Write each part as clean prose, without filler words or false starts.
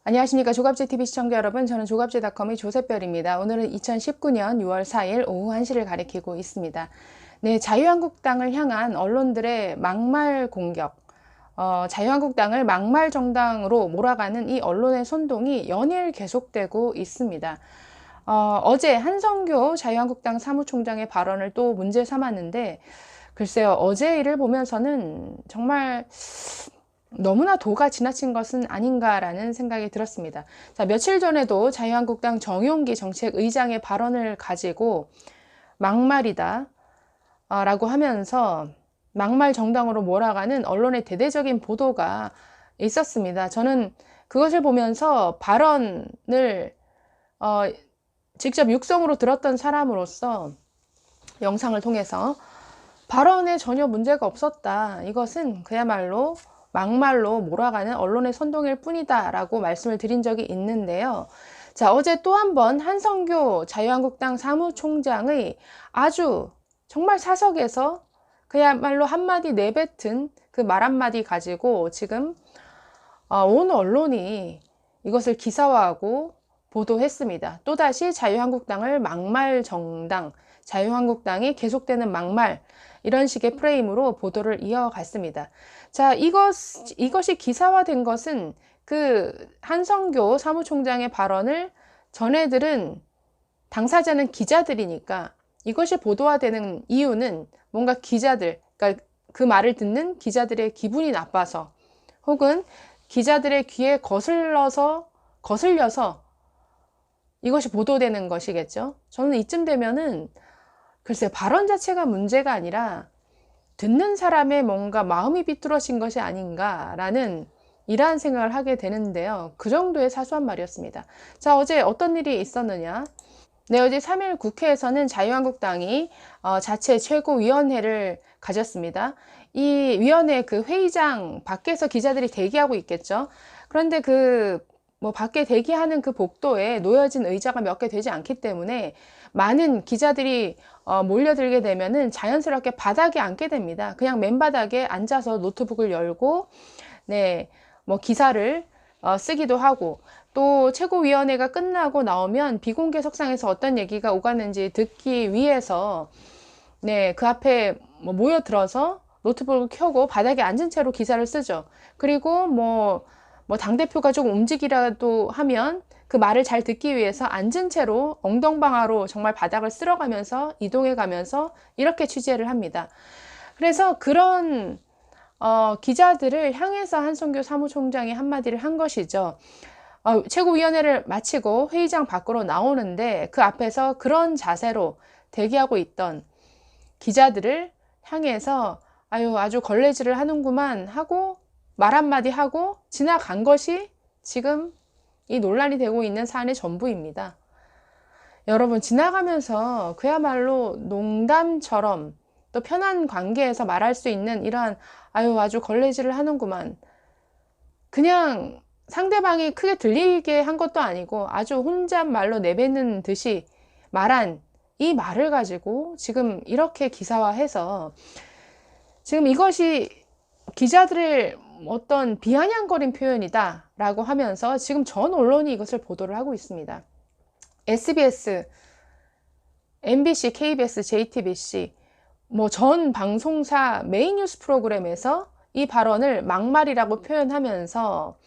안녕하십니까. 조갑제TV 시청자 여러분, 저는 조갑제닷컴의 조셉별입니다. 오늘은 2019년 6월 4일 오후 1시를 가리키고 있습니다. 네, 자유한국당을 향한 언론들의 막말 공격, 자유한국당을 막말 정당으로 몰아가는 이 언론의 선동이 연일 계속되고 있습니다. 어제 한성교 자유한국당 사무총장의 발언을 또 문제 삼았는데, 글쎄요, 어제 일을 보면서는 정말 너무나 도가 지나친 것은 아닌가라는 생각이 들었습니다. 자, 며칠 전에도 자유한국당 정용기 정책의장의 발언을 가지고 막말이다 라고 하면서 막말 정당으로 몰아가는 언론의 대대적인 보도가 있었습니다. 저는 그것을 보면서 발언을 직접 육성으로 들었던 사람으로서 영상을 통해서 발언에 전혀 문제가 없었다. 이것은 그야말로 막말로 몰아가는 언론의 선동일 뿐이다 라고 말씀을 드린 적이 있는데요. 자, 어제 또 한 번 한성교 자유한국당 사무총장의 아주 정말 사석에서 그야말로 한마디 내뱉은 그 말 한마디 가지고 지금 온 언론이 이것을 기사화하고 보도했습니다. 또다시 자유한국당을 막말 정당, 자유한국당이 계속되는 막말, 이런 식의 프레임으로 보도를 이어갔습니다. 자, 이것이 기사화된 것은 그 한성교 사무총장의 발언을 전해들은 당사자는 기자들이니까 이것이 보도화되는 이유는 뭔가 기자들, 그러니까 그 말을 듣는 기자들의 기분이 나빠서 혹은 기자들의 귀에 거슬려서 이것이 보도되는 것이겠죠. 저는 이쯤 되면은 글쎄 발언 자체가 문제가 아니라 듣는 사람의 뭔가 마음이 비뚤어진 것이 아닌가라는 이러한 생각을 하게 되는데요. 그 정도의 사소한 말이었습니다. 자, 어제 어떤 일이 있었느냐? 네, 어제 3일 국회에서는 자유한국당이 자체 최고위원회를 가졌습니다. 이 위원회 그 회의장 밖에서 기자들이 대기하고 있겠죠. 그런데 밖에 대기하는 그 복도에 놓여진 의자가 몇 개 되지 않기 때문에 많은 기자들이 몰려들게 되면은 자연스럽게 바닥에 앉게 됩니다. 그냥 맨바닥에 앉아서 노트북을 열고, 네, 기사를 쓰기도 하고, 또 최고위원회가 끝나고 나오면 비공개 석상에서 어떤 얘기가 오갔는지 듣기 위해서, 네, 그 앞에 모여들어서 노트북을 켜고 바닥에 앉은 채로 기사를 쓰죠. 그리고 당대표가 조금 움직이라도 하면 그 말을 잘 듣기 위해서 앉은 채로 엉덩방아로 정말 바닥을 쓸어가면서 이동해 가면서 이렇게 취재를 합니다. 그래서 그런 기자들을 향해서 한성교 사무총장이 한마디를 한 것이죠. 최고위원회를 마치고 회의장 밖으로 나오는데 그 앞에서 그런 자세로 대기하고 있던 기자들을 향해서 아주 걸레질을 하는구만 하고 말 한마디 하고 지나간 것이 지금 이 논란이 되고 있는 사안의 전부입니다. 여러분, 지나가면서 그야말로 농담처럼 또 편한 관계에서 말할 수 있는 이러한 아주 걸레질을 하는구만, 그냥 상대방이 크게 들리게 한 것도 아니고 아주 혼잣말로 내뱉는 듯이 말한 이 말을 가지고 지금 이렇게 기사화해서 지금 이것이 기자들의 어떤 비아냥거린 표현이다 라고 하면서 지금 전 언론이 이것을 보도를 하고 있습니다. SBS, MBC, KBS, JTBC 전 방송사 메인 뉴스 프로그램에서 이 발언을 막말이라고 표현하면서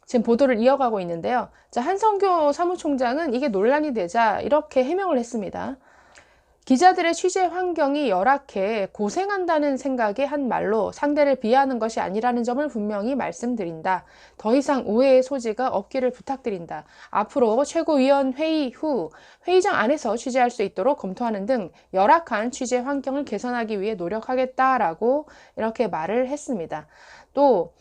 지금 보도를 이어가고 있는데요. 자, 한성교 사무총장은 이게 논란이 되자 이렇게 해명을 했습니다. 기자들의 취재 환경이 열악해 고생한다는 생각에 한 말로 상대를 비하하는 것이 아니라는 점을 분명히 말씀드린다. 더 이상 오해의 소지가 없기를 부탁드린다. 앞으로 최고위원 회의 후 회의장 안에서 취재할 수 있도록 검토하는 등 열악한 취재 환경을 개선하기 위해 노력하겠다라고 이렇게 말을 했습니다. 또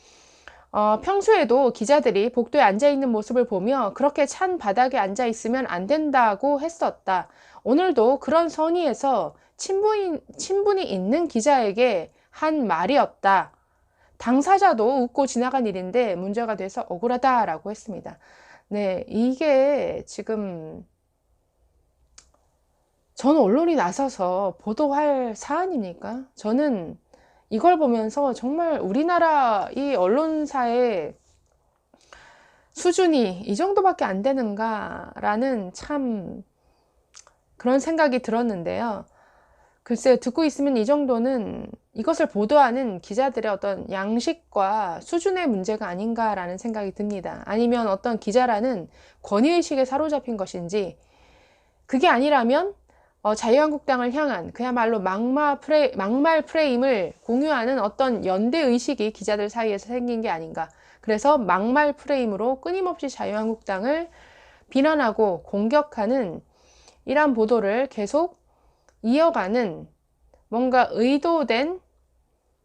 평소에도 기자들이 복도에 앉아있는 모습을 보며 그렇게 찬 바닥에 앉아있으면 안 된다고 했었다. 오늘도 그런 선의에서 친분이 있는 기자에게 한 말이었다. 당사자도 웃고 지나간 일인데 문제가 돼서 억울하다라고 했습니다. 네, 이게 지금 전 언론이 나서서 보도할 사안입니까? 저는 이걸 보면서 정말 우리나라 이 언론사의 수준이 이 정도밖에 안 되는가라는 참 그런 생각이 들었는데요. 글쎄요, 듣고 있으면 이 정도는 이것을 보도하는 기자들의 어떤 양식과 수준의 문제가 아닌가라는 생각이 듭니다. 아니면 어떤 기자라는 권위의식에 사로잡힌 것인지, 그게 아니라면 자유한국당을 향한 그야말로 막말 프레임을 공유하는 어떤 연대의식이 기자들 사이에서 생긴 게 아닌가. 그래서 막말 프레임으로 끊임없이 자유한국당을 비난하고 공격하는 이러한 보도를 계속 이어가는 뭔가 의도된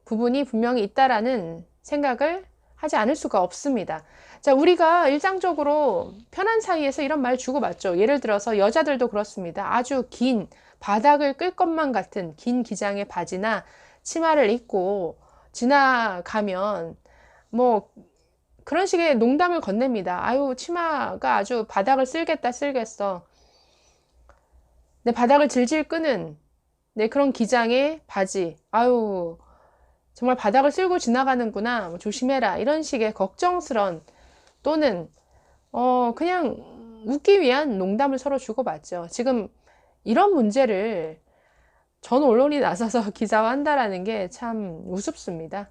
부분이 분명히 있다라는 생각을 하지 않을 수가 없습니다. 자, 우리가 일상적으로 편한 사이에서 이런 말 주고받죠. 예를 들어서 여자들도 그렇습니다. 아주 긴 바닥을 끌 것만 같은 긴 기장의 바지나 치마를 입고 지나가면 뭐 그런 식의 농담을 건넵니다. 아유, 치마가 아주 바닥을 쓸겠다 쓸겠어. 내 바닥을 질질 끄는 그런 기장의 바지. 아유, 정말 바닥을 쓸고 지나가는구나. 뭐 조심해라. 이런 식의 걱정스런 또는 그냥 웃기 위한 농담을 서로 주고받죠. 지금 이런 문제를 전 언론이 나서서 기사화한다라는 게 참 우습습니다.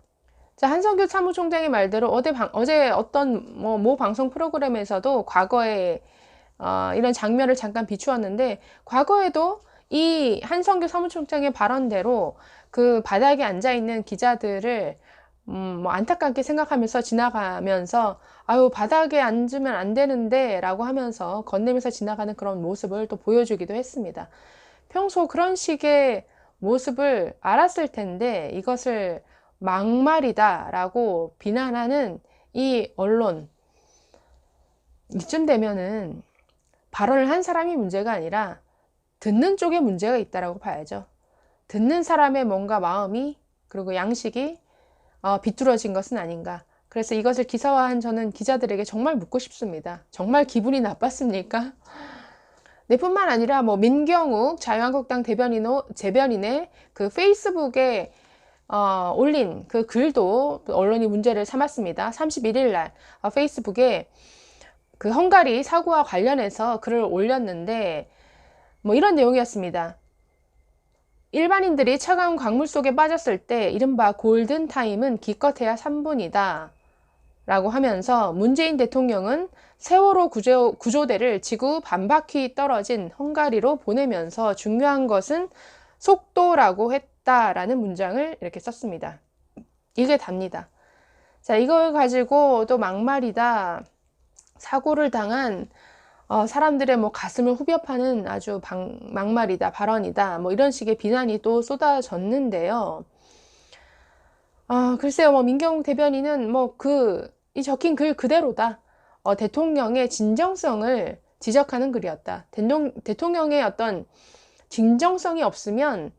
자, 한성규 사무총장의 말대로 어제 어떤 모 방송 프로그램에서도 과거에 이런 장면을 잠깐 비추었는데, 과거에도 이 한성규 사무총장의 발언대로 그 바닥에 앉아있는 기자들을 뭐 안타깝게 생각하면서 지나가면서 아유, 바닥에 앉으면 안 되는데 라고 하면서 건네면서 지나가는 그런 모습을 또 보여주기도 했습니다. 평소 그런 식의 모습을 알았을 텐데 이것을 막말이다 라고 비난하는 이 언론, 이쯤 되면은 발언을 한 사람이 문제가 아니라 듣는 쪽에 문제가 있다라고 봐야죠. 듣는 사람의 뭔가 마음이 그리고 양식이 비뚤어진 것은 아닌가. 그래서 이것을 기사화한 저는 기자들에게 정말 묻고 싶습니다. 정말 기분이 나빴습니까? 네, 뿐만 아니라 뭐 민경욱 자유한국당 대변인의 그 페이스북에 올린 그 글도 언론이 문제를 삼았습니다. 31일 날 페이스북에 그 헝가리 사고와 관련해서 글을 올렸는데 뭐 이런 내용이었습니다. 일반인들이 차가운 강물 속에 빠졌을 때 이른바 골든타임은 기껏해야 3분이다 라고 하면서 문재인 대통령은 세월호 구조대를 지구 반바퀴 떨어진 헝가리로 보내면서 중요한 것은 속도라고 했다라는 문장을 이렇게 썼습니다. 이게 답니다. 자, 이걸 가지고 또 막말이다, 사고를 당한 사람들의 뭐 가슴을 후벼 파는 아주 막말이다, 발언이다, 뭐 이런 식의 비난이 또 쏟아졌는데요. 글쎄요, 뭐 민경욱 대변인은 뭐 이 적힌 글 그대로다. 대통령의 진정성을 지적하는 글이었다. 대통령의 어떤 진정성이 없으면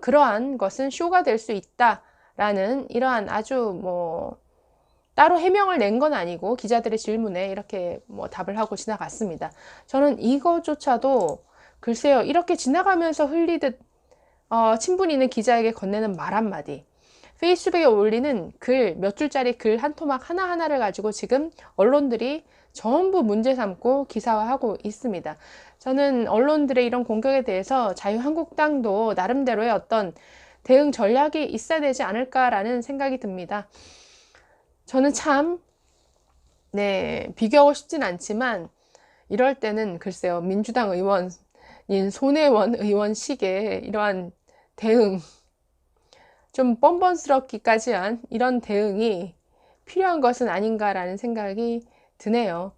그러한 것은 쇼가 될 수 있다라는 이러한 아주 뭐 따로 해명을 낸 건 아니고 기자들의 질문에 이렇게 뭐 답을 하고 지나갔습니다. 저는 이것조차도 글쎄요, 이렇게 지나가면서 흘리듯 친분 있는 기자에게 건네는 말 한마디, 페이스북에 올리는 글, 몇 줄짜리 글 한 토막 하나하나를 가지고 지금 언론들이 전부 문제 삼고 기사화하고 있습니다. 저는 언론들의 이런 공격에 대해서 자유한국당도 나름대로의 어떤 대응 전략이 있어야 되지 않을까라는 생각이 듭니다. 저는 참, 비교하고 싶진 않지만 이럴 때는 글쎄요, 민주당 의원인 손혜원 의원식의 이러한 대응, 좀 뻔뻔스럽기까지 한 이런 대응이 필요한 것은 아닌가라는 생각이 드네요.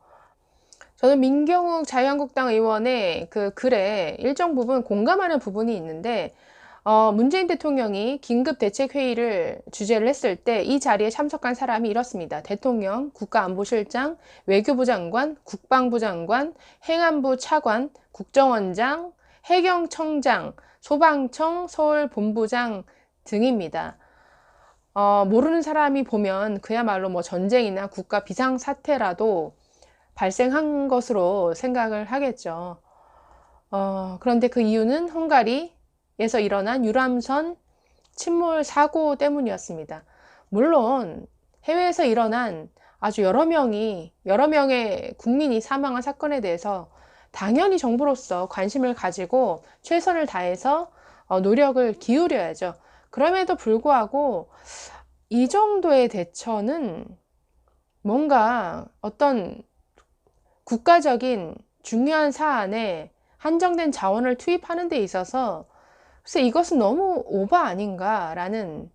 저는 민경욱 자유한국당 의원의 그 글에 일정 부분 공감하는 부분이 있는데, 문재인 대통령이 긴급대책회의를 주재를 했을 때 이 자리에 참석한 사람이 이렇습니다. 대통령, 국가안보실장, 외교부 장관, 국방부 장관, 행안부 차관, 국정원장, 해경청장, 소방청, 서울본부장 등입니다. 모르는 사람이 보면 그야말로 뭐 전쟁이나 국가 비상사태라도 발생한 것으로 생각을 하겠죠. 그런데 그 이유는 헝가리에서 일어난 유람선 침몰 사고 때문이었습니다. 물론 해외에서 일어난 아주 여러 명의 국민이 사망한 사건에 대해서 당연히 정부로서 관심을 가지고 최선을 다해서 노력을 기울여야죠. 그럼에도 불구하고 이 정도의 대처는 뭔가 어떤 국가적인 중요한 사안에 한정된 자원을 투입하는 데 있어서 글쎄 이것은 너무 오버 아닌가라는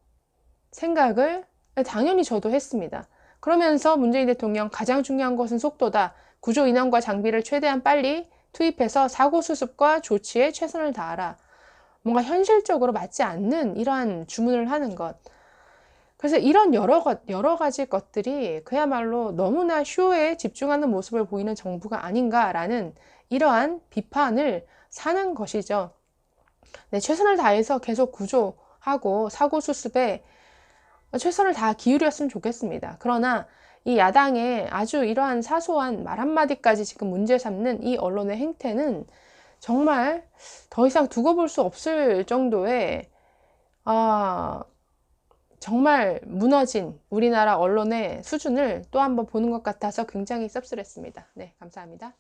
생각을 당연히 저도 했습니다. 그러면서 문재인 대통령 가장 중요한 것은 속도다. 구조 인원과 장비를 최대한 빨리 투입해서 사고 수습과 조치에 최선을 다하라. 뭔가 현실적으로 맞지 않는 이러한 주문을 하는 것. 그래서 이런 여러 가지 것들이 그야말로 너무나 쇼에 집중하는 모습을 보이는 정부가 아닌가라는 이러한 비판을 사는 것이죠. 네, 최선을 다해서 계속 구조하고 사고 수습에 최선을 다 기울였으면 좋겠습니다. 그러나 이 야당의 아주 이러한 사소한 말 한마디까지 지금 문제 삼는 이 언론의 행태는 정말 더 이상 두고 볼 수 없을 정도의 정말 무너진 우리나라 언론의 수준을 또 한번 보는 것 같아서 굉장히 씁쓸했습니다. 네, 감사합니다.